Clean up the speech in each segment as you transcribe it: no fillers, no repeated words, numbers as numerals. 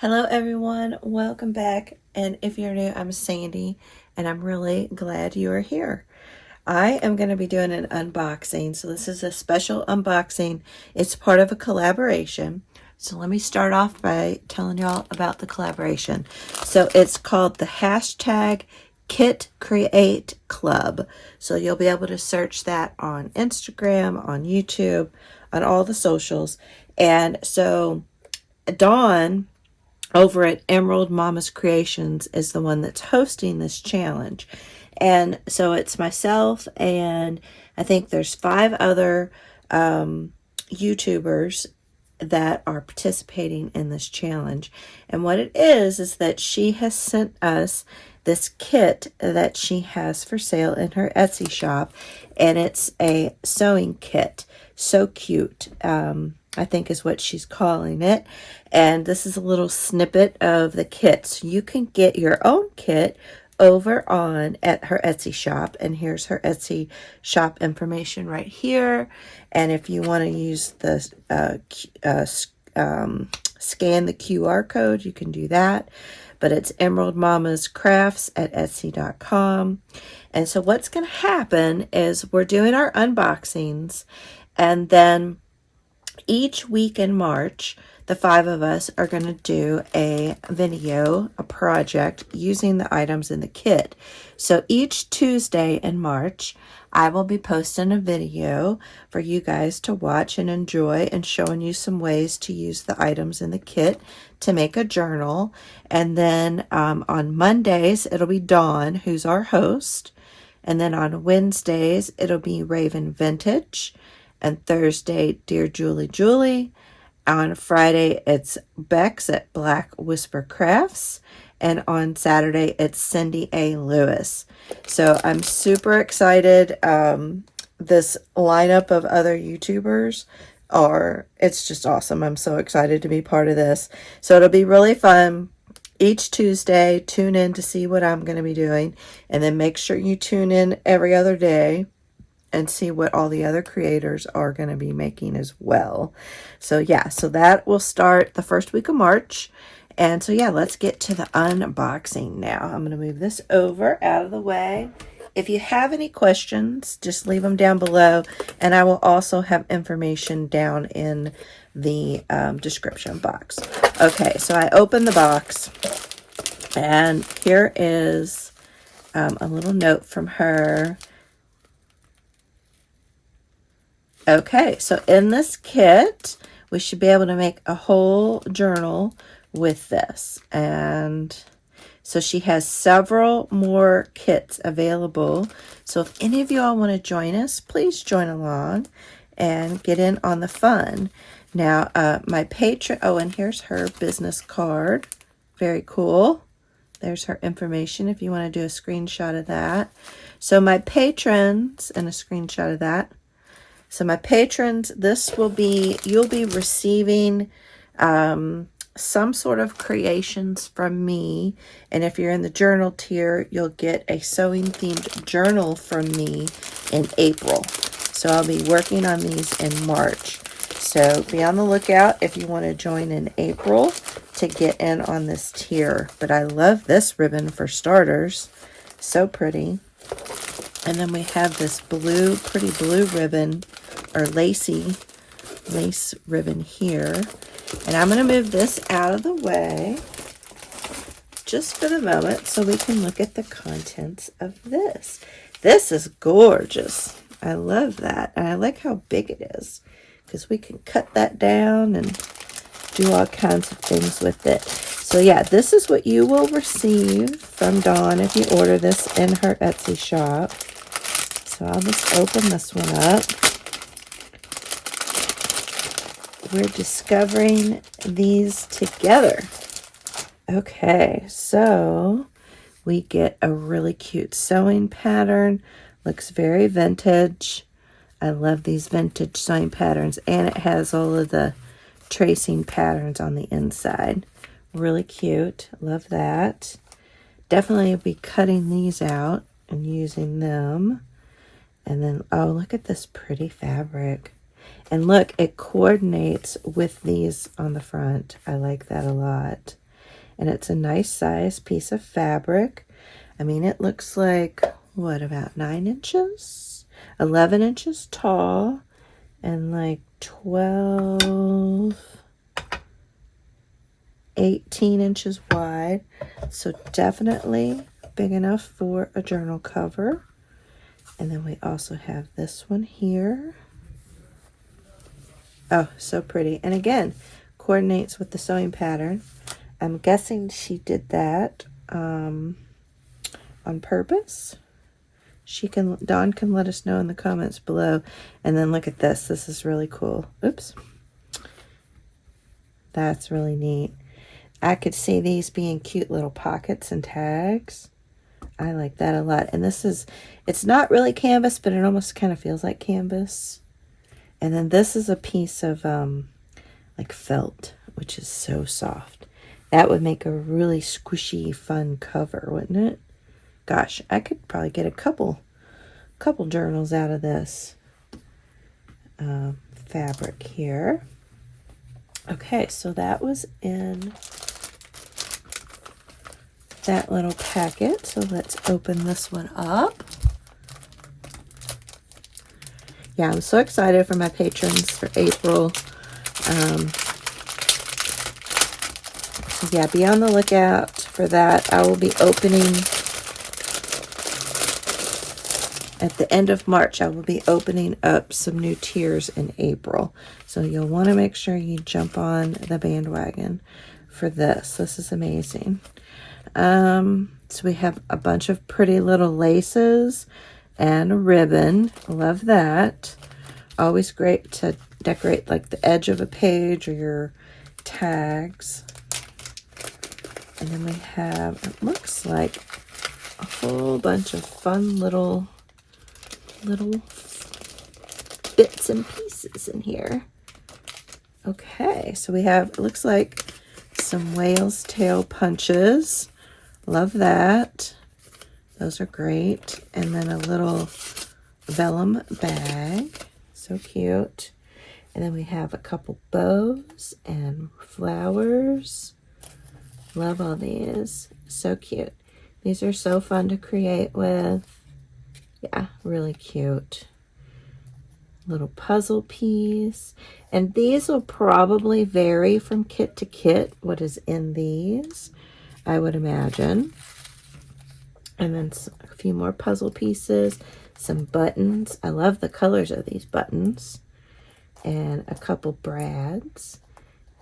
Hello everyone, welcome back. And if you're new, I'm Sandy and I'm really glad you are here. I am going to be doing an unboxing. So this is a special unboxing. It's part of a collaboration. So let me start off by telling y'all about the collaboration. So it's called the hashtag Kit Create Club. So you'll be able to search that on Instagram, on YouTube, on all the socials. And so Dawn over at Emerald Mama's Creations is the one that's hosting this challenge. And so it's myself and I think there's 5 other YouTubers that are participating in this challenge. And what it is that she has sent us this kit that she has for sale in her Etsy shop. And it's a sewing kit. So cute. I think is what she's calling it. And this is a little snippet of the kit. So you can get your own kit over on at her Etsy shop. And here's her Etsy shop information right here. And if you want to use the scan the QR code, you can do that. But it's Emerald Mama's Crafts at Etsy.com. And so what's going to happen is we're doing our unboxings, and then each week in March, the 5 of us are going to do a video, a project using the items in the kit. So each Tuesday in March, I will be posting a video for you guys to watch and enjoy and showing you some ways to use the items in the kit to make a journal. And then on Mondays, it'll be Dawn, who's our host. And then on Wednesdays, it'll be Raven Vintage. And Thursday, DearJulieJulie. On Friday, it's Bexx at BlackWhisperCrafts. And on Saturday, it's Cindy A. Lewis. So I'm super excited. This lineup of other YouTubers it's just awesome. I'm so excited to be part of this. So it'll be really fun. Each Tuesday, tune in to see what I'm going to be doing. And then make sure you tune in every other day and see what all the other creators are going to be making as well. So yeah, so that will start the first week of March. And so yeah, let's get to the unboxing now. I'm going to move this over out of the way. If you have any questions, just leave them down below. And I will also have information down in the description box. Okay, so I opened the box. And here is a little note from her. Okay, so in this kit, we should be able to make a whole journal with this. And so she has several more kits available. So if any of you all want to join us, please join along and get in on the fun. Now, my patron, and here's her business card. Very cool. There's her information if you want to do a screenshot of that. So my patrons, and a screenshot of that. So my patrons, you'll be receiving some sort of creations from me. And if you're in the journal tier, you'll get a sewing themed journal from me in April. So I'll be working on these in March. So be on the lookout if you want to join in April to get in on this tier. But I love this ribbon for starters. So pretty. And then we have this pretty blue ribbon, or lace ribbon here. And I'm going to move this out of the way just for the moment so we can look at the contents of this. This is gorgeous. I love that. And I like how big it is because we can cut that down and do all kinds of things with it. So yeah, this is what you will receive from Dawn if you order this in her Etsy shop. So I'll just open this one up. We're discovering these together. Okay, so we get a really cute sewing pattern. Looks very vintage. I love these vintage sewing patterns, and it has all of the tracing patterns on the inside. Really cute. Love that. Definitely be cutting these out and using them. And then, oh, look at this pretty fabric. And look, it coordinates with these on the front. I like that a lot. And it's a nice size piece of fabric. I mean, it looks like, what, about 9 inches? 11 inches tall and like 12, 18 inches wide. So definitely big enough for a journal cover. And then we also have this one here. Oh, so pretty. And again, coordinates with the sewing pattern. I'm guessing she did that on purpose. Dawn can let us know in the comments below. And then look at this. This is really cool. Oops. That's really neat. I could see these being cute little pockets and tags. I like that a lot. And this is, it's not really canvas, but it almost kind of feels like canvas. And then this is a piece of like felt, which is so soft. That would make a really squishy, fun cover, wouldn't it? Gosh, I could probably get a couple journals out of this fabric here. Okay, so that was in that little packet. So let's open this one up. Yeah, I'm so excited for my patrons for April. So yeah, be on the lookout for that. I will be opening at the end of March. I will be opening up some new tiers in April. So you'll want to make sure you jump on the bandwagon for this. This is amazing. So we have a bunch of pretty little laces and a ribbon. Love that. Always great to decorate like the edge of a page or your tags. And then we have, it looks like a whole bunch of fun little bits and pieces in here. Okay, so we have, it looks like some whale's tail punches. Love that. Those are great. And then a little vellum bag. So cute. And then we have a couple bows and flowers. Love all these. So cute. These are so fun to create with. Yeah, really cute. Little puzzle piece. And these will probably vary from kit to kit, what is in these, I would imagine. And then a few more puzzle pieces, some buttons. I love the colors of these buttons. And a couple brads.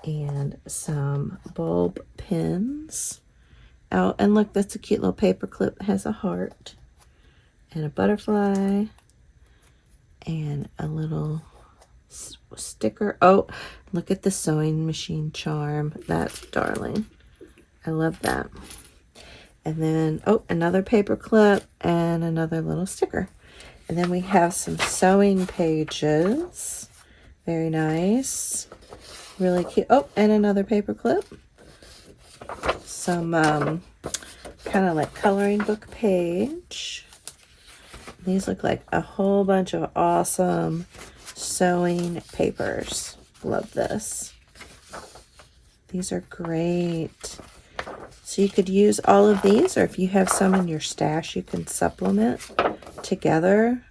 And some bulb pins. Oh, and look, that's a cute little paper clip. It has a heart. And a butterfly. And a little sticker. Oh, look at the sewing machine charm. That's darling. I love that. And then, oh, another paper clip and another little sticker. And then we have some sewing pages. Very nice. Really cute. Oh, and another paper clip. Some kind of like coloring book page. These look like a whole bunch of awesome sewing papers. Love this. These are great. So you could use all of these, or if you have some in your stash, you can supplement together.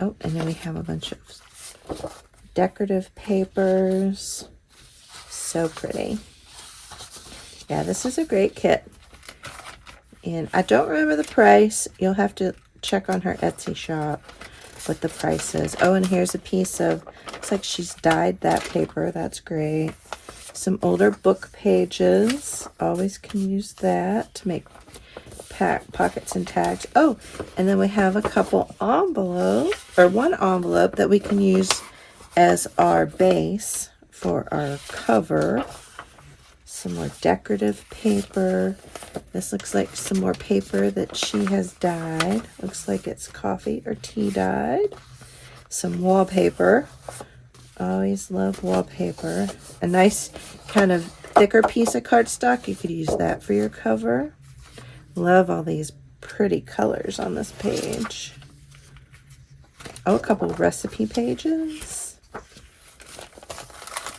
Oh, and then we have a bunch of decorative papers. So pretty. Yeah, this is a great kit. And I don't remember the price. You'll have to check on her Etsy shop what the price is. Oh, and here's a piece of, looks like she's dyed that paper. That's great. Some older book pages. Always can use that to make pockets and tags. Oh, and then we have a couple envelopes, or one envelope that we can use as our base for our cover. Some more decorative paper. This looks like some more paper that she has dyed. Looks like it's coffee or tea dyed. Some wallpaper. Always love wallpaper. A nice kind of thicker piece of cardstock. You could use that for your cover. Love all these pretty colors on this page. Oh, a couple of recipe pages.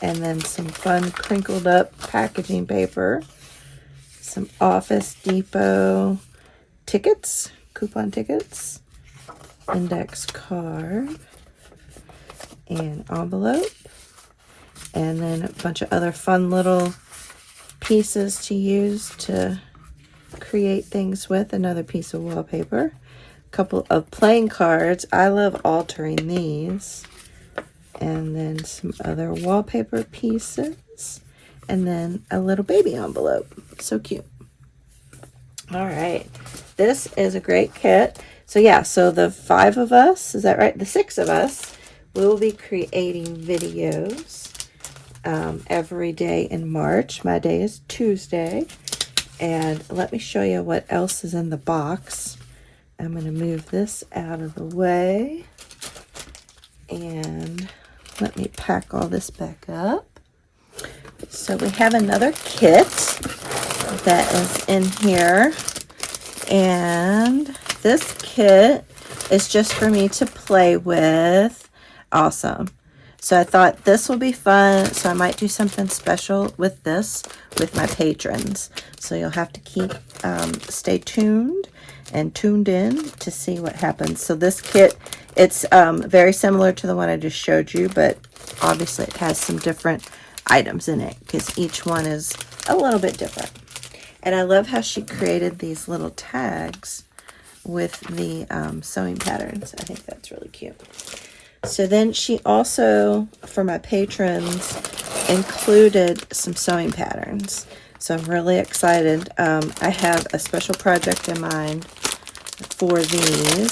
and then some fun crinkled up packaging paper, some Office Depot tickets, coupon tickets, index card, and envelope, and then a bunch of other fun little pieces to use to create things with. Another piece of wallpaper, a couple of playing cards. I love altering these. And then some other wallpaper pieces, and then a little baby envelope. So cute. All right, this is a great kit. So yeah, so the 5 of us, is that right? The 6 of us will be creating videos every day in March. My day is Tuesday. And let me show you what else is in the box. I'm going to move this out of the way. And let me pack all this back up. So we have another kit that is in here. And this kit is just for me to play with. Awesome. So I thought this will be fun. So I might do something special with this with my patrons. So you'll have to keep, stay tuned and tuned in to see what happens. So this kit, it's very similar to the one I just showed you, but obviously it has some different items in it because each one is a little bit different. And I love how she created these little tags with the sewing patterns. I think that's really cute. So then she also, for my patrons, included some sewing patterns. So I'm really excited. I have a special project in mind for these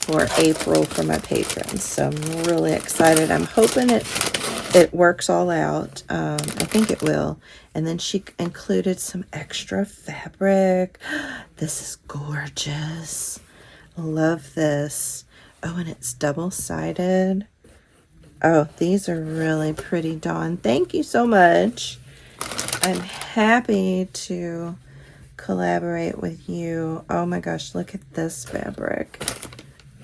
for April for my patrons. So I'm really excited. I'm hoping it works all out. I think it will. And then she included some extra fabric. This is gorgeous. Love this. Oh, and it's double-sided. Oh, these are really pretty, Dawn. Thank you so much. I'm happy to collaborate with you. Oh my gosh, look at this fabric.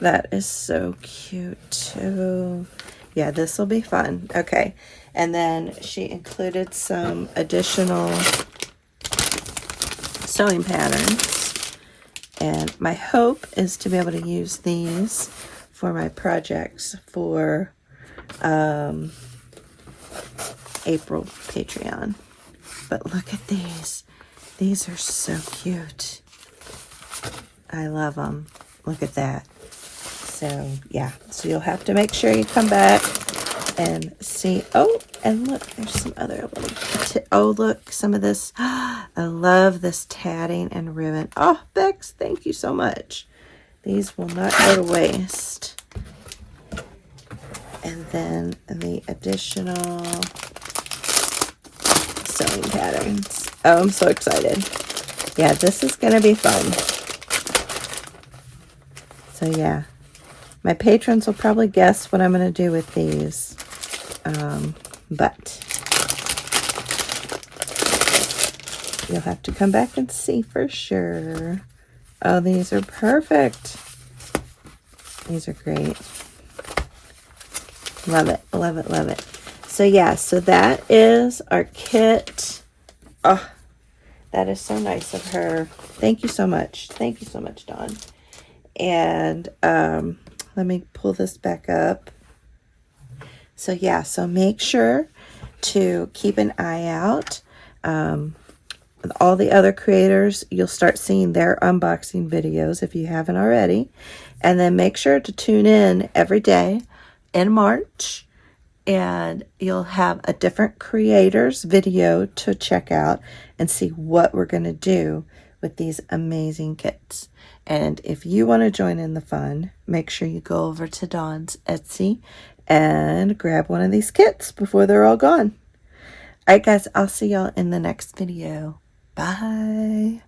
That is so cute too. Yeah, this will be fun. Okay, and then she included some additional sewing patterns. And my hope is to be able to use these for my projects for April Patreon. But look at these. These are so cute. I love them. Look at that. So, yeah. So you'll have to make sure you come back and see. Oh, and look, there's some other little... Oh, look, some of this. I love this tatting and ribbon. Oh, Bexx, thank you so much. These will not go to waste. And then the additional sewing patterns. Oh, I'm so excited. Yeah, this is going to be fun. So, yeah. My patrons will probably guess what I'm going to do with these. But you'll have to come back and see for sure. Oh, these are perfect. These are great. Love it, love it, love it. So yeah, so that is our kit. Oh, that is so nice of her. Thank you so much. Thank you so much, Dawn. And let me pull this back up. So yeah, so make sure to keep an eye out. With all the other creators, you'll start seeing their unboxing videos if you haven't already. And then make sure to tune in every day in March, and you'll have a different creator's video to check out and see what we're going to do with these amazing kits. And if you want to join in the fun, make sure you go over to Dawn's Etsy and grab one of these kits before they're all gone. All right, guys, I'll see y'all in the next video. Bye.